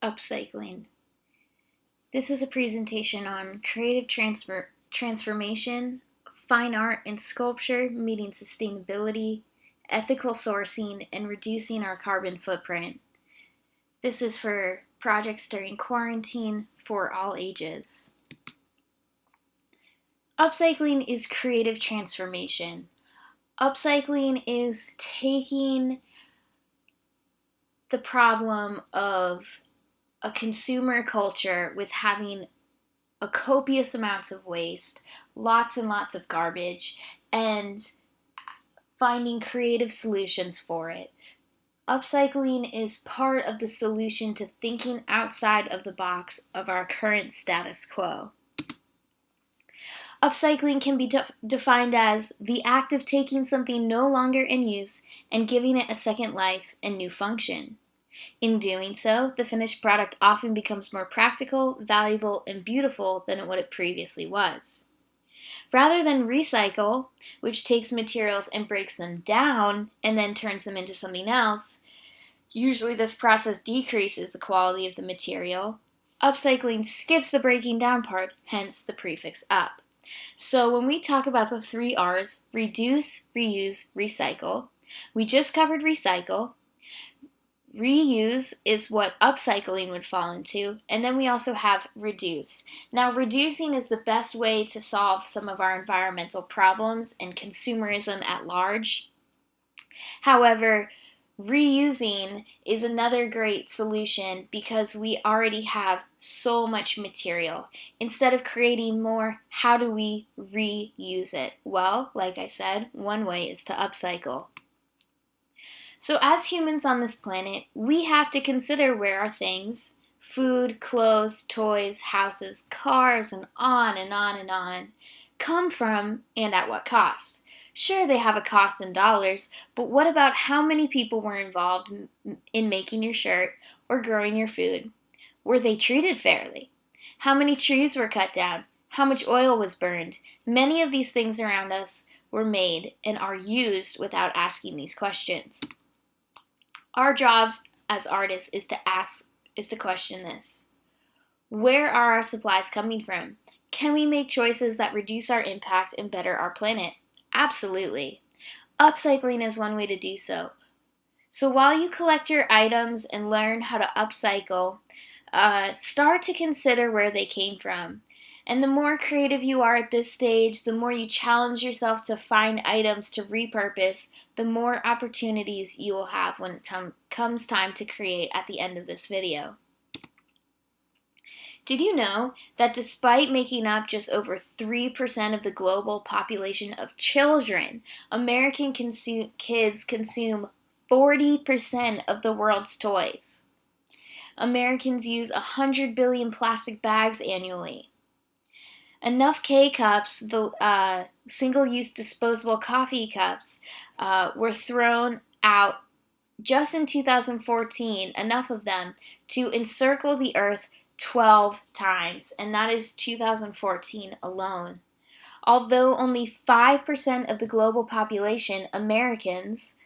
Upcycling. This is a presentation on creative transformation, fine art and sculpture meeting sustainability, ethical sourcing, and reducing our carbon footprint. This is for projects during quarantine for all ages. Upcycling is creative transformation. Upcycling is taking the problem of a consumer culture with having a copious amounts of waste, lots and lots of garbage, and finding creative solutions for it. Upcycling is part of the solution to thinking outside of the box of our current status quo. Upcycling can be defined as the act of taking something no longer in use and giving it a second life and new function. In doing so, the finished product often becomes more practical, valuable, and beautiful than what it previously was. Rather than recycle, which takes materials and breaks them down and then turns them into something else, usually this process decreases the quality of the material. Upcycling skips the breaking down part, hence the prefix up. So when we talk about the 3 R's, reduce, reuse, recycle, we just covered recycle. Reuse is what upcycling would fall into, and then we also have reduce. Now, reducing is the best way to solve some of our environmental problems and consumerism at large. However, reusing is another great solution because we already have so much material. Instead of creating more, how do we reuse it? Well, like I said, one way is to upcycle. So as humans on this planet, we have to consider where our things, food, clothes, toys, houses, cars, and on and on and on, come from and at what cost. Sure, they have a cost in dollars, but what about how many people were involved in making your shirt or growing your food? Were they treated fairly? How many trees were cut down? How much oil was burned? Many of these things around us were made and are used without asking these questions. Our jobs as artists is to question this. Where are our supplies coming from? Can we make choices that reduce our impact and better our planet? Absolutely. Upcycling is one way to do so. So while you collect your items and learn how to upcycle, start to consider where they came from. And the more creative you are at this stage, the more you challenge yourself to find items to repurpose, the more opportunities you will have when it comes time to create at the end of this video. Did you know that despite making up just over 3% of the global population of children, American kids consume 40% of the world's toys? Americans use 100 billion plastic bags annually. Enough K-cups, the single-use disposable coffee cups, were thrown out just in 2014, enough of them, to encircle the earth 12 times, and that is 2014 alone. Although only 5% of the global population, Americans,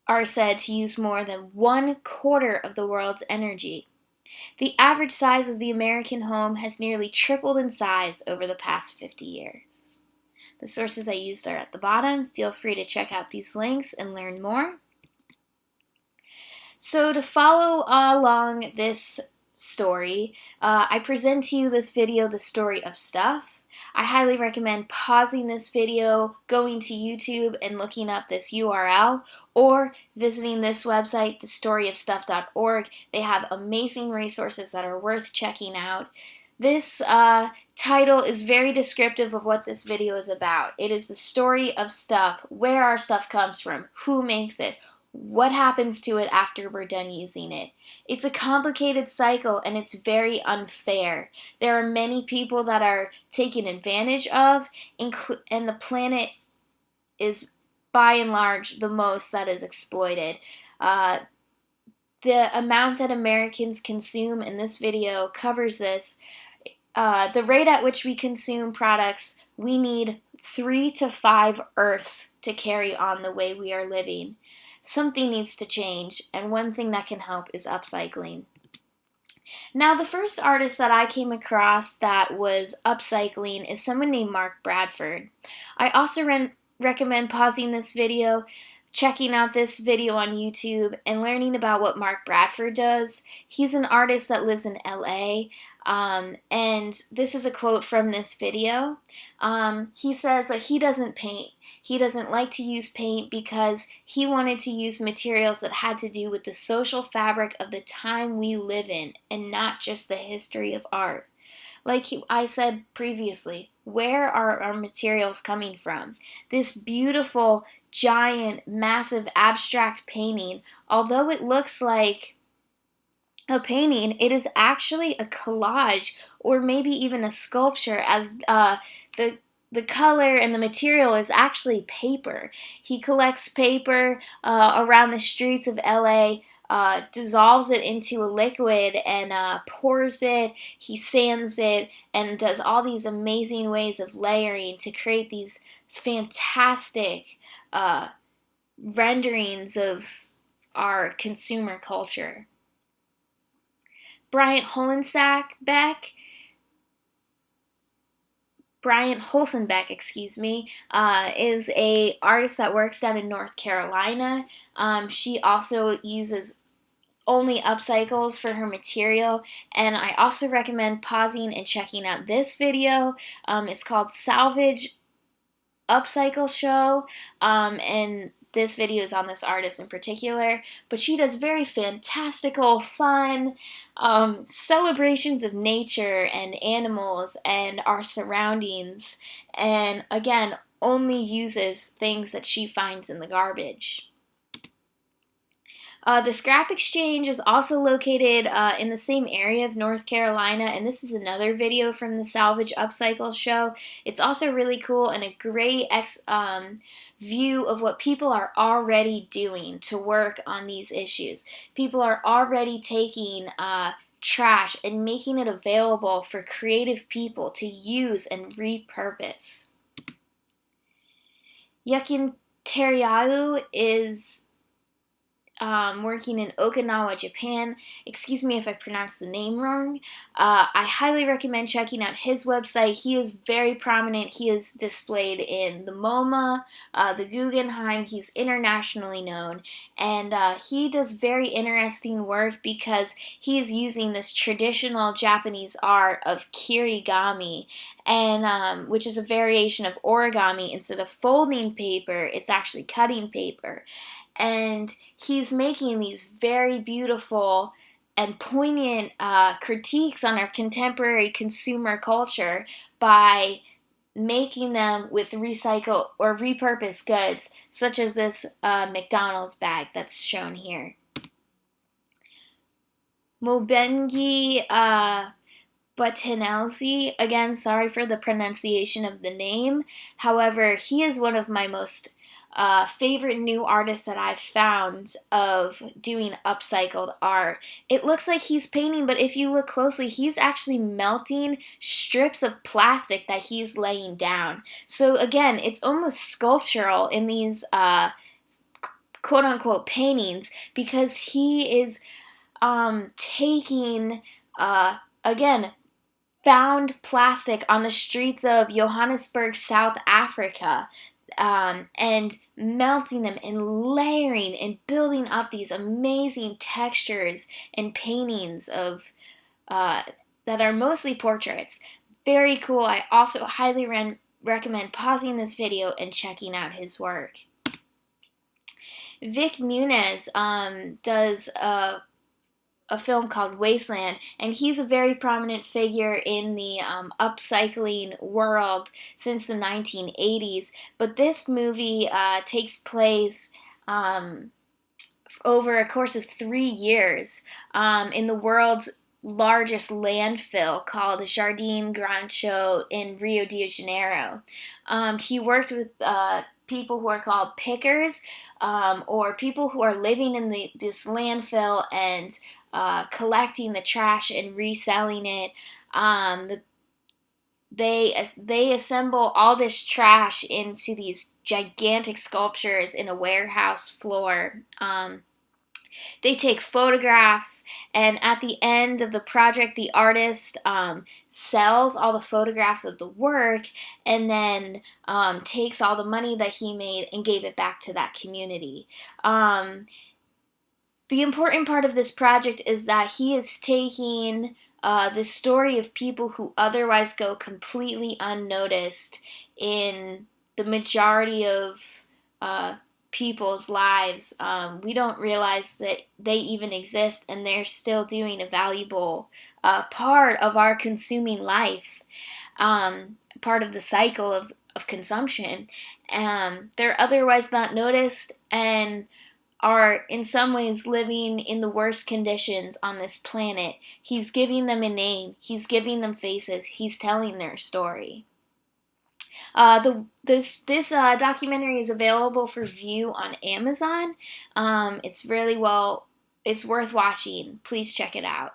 are said to use more than 1/4 of the world's energy. The average size of the American home has nearly tripled in size over the past 50 years. The sources I used are at the bottom. Feel free to check out these links and learn more. So to follow along this story, I present to you this video, The Story of Stuff. I highly recommend pausing this video, going to YouTube and looking up this URL, or visiting this website, thestoryofstuff.org. They have amazing resources that are worth checking out. This title is very descriptive of what this video is about. It is the story of stuff, where our stuff comes from, who makes it, what happens to it after we're done using it. It's a complicated cycle and it's very unfair. There are many people that are taken advantage of, and the planet is by and large the most that is exploited. The amount that Americans consume in this video covers this. The rate at which we consume products, we need 3 to 5 Earths to carry on the way we are living. Something needs to change, and one thing that can help is upcycling. Now, the first artist that I came across that was upcycling is someone named Mark Bradford. I also recommend pausing this video, checking out this video on YouTube, and learning about what Mark Bradford does. He's an artist that lives in LA, and this is a quote from this video. He says that he doesn't paint. He doesn't like to use paint because he wanted to use materials that had to do with the social fabric of the time we live in and not just the history of art. Like I said previously, where are our materials coming from? This beautiful, giant, massive, abstract painting, although it looks like a painting, it is actually a collage or maybe even a sculpture, as the color and the material is actually paper. He collects paper around the streets of LA, dissolves it into a liquid and pours it. He sands it and does all these amazing ways of layering to create these fantastic renderings of our consumer culture. Bryant Holzenbeck, is a artist that works down in North Carolina. She also uses only upcycles for her material, and I also recommend pausing and checking out this video. It's called Salvage Upcycle Show, and this video is on this artist in particular, but she does very fantastical, fun celebrations of nature and animals and our surroundings, and again, only uses things that she finds in the garbage. The Scrap Exchange is also located in the same area of North Carolina, and this is another video from the Salvage Upcycle Show. It's also really cool and a great view of what people are already doing to work on these issues. People are already taking trash and making it available for creative people to use and repurpose. Yukin Teriau is working in Okinawa, Japan. Excuse me if I pronounced the name wrong. I highly recommend checking out his website. He is very prominent. He is displayed in the MoMA, the Guggenheim. He's internationally known, and he does very interesting work because he is using this traditional Japanese art of kirigami, and which is a variation of origami. Instead of folding paper, it's actually cutting paper. And he's making these very beautiful and poignant critiques on our contemporary consumer culture by making them with recycled or repurposed goods, such as this McDonald's bag that's shown here. Mobengi Butinelzi, again, sorry for the pronunciation of the name. However, he is one of my most favorite new artists that I've found of doing upcycled art. It looks like he's painting, but if you look closely, he's actually melting strips of plastic that he's laying down. So again, it's almost sculptural in these quote-unquote paintings because he is taking, again, found plastic on the streets of Johannesburg, South Africa, and melting them and layering and building up these amazing textures and paintings of that are mostly portraits. Very cool. I also highly recommend pausing this video and checking out his work. Vic Muniz does a film called Wasteland, and he's a very prominent figure in the upcycling world since the 1980s. But this movie takes place over a course of 3 years in the world's largest landfill called Jardim Grancho in Rio de Janeiro. He worked with people who are called pickers, or people who are living in this landfill and collecting the trash and reselling it. They assemble all this trash into these gigantic sculptures in a warehouse floor. They take photographs, and at the end of the project, the artist sells all the photographs of the work, and then takes all the money that he made and gave it back to that community. The important part of this project is that he is taking the story of people who otherwise go completely unnoticed in the majority of people's lives. We don't realize that they even exist, and they're still doing a valuable part of our consuming life, part of the cycle of consumption. They're otherwise not noticed and are in some ways living in the worst conditions on this planet. He's giving them a name, he's giving them faces, he's telling their story. This documentary is available for view on Amazon. It's worth watching. Please check it out.